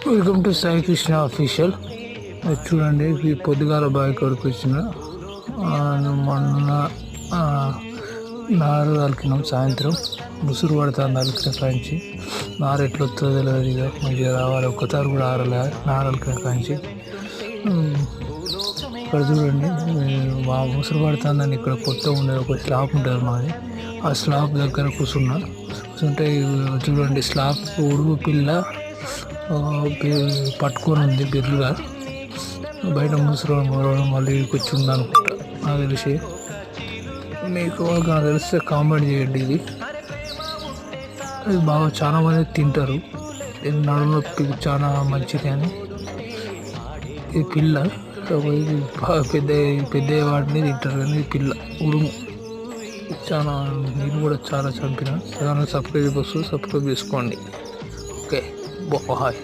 Welcome to Sai Krishna official. చూడండి, ఈ పొద్దుగాల బావి కొడుకు వచ్చిన మొన్న నారు అలికినాం. సాయంత్రం ముసురు పడుతుంది అలికిన కాంచి. నారు ఎట్లా వస్తుందో తెలియదు, ఇక మంచిగా రావాలి. ఒక్కసారి కూడా ఆరలే నారు అలికిన కాంచి. ఇక్కడ చూడండి, మా ముసురు పడుతుందని ఇక్కడ కొత్త ఉండేది ఒక స్లాబ్ ఉంటుంది మాది. ఆ స్లాబ్ దగ్గర కూర్చుంటే చూడండి, స్లాబ్ ఉడుగు పిల్ల పట్టుకొని ఉంది బెర్లుగా. బయట ముసరం మళ్ళీ వచ్చి ఉందనుకుంటా నాకు తెలిసి. మీకు నాకు తెలిస్తే కామెంట్ చేయండి. ఇది బాగా చాలా మంది తింటారు, ఇది నడుము నొప్పికి చాలా మంచిది అని. ఈ పిల్ల పెద్ద వాటిని తింటారు, కానీ ఈ పిల్ల ఉడుము చాలా. నేను కూడా చాలా చంపిన. ఏదైనా సబ్స్క్రైబ్ చేసుకోండి. Okay, bye.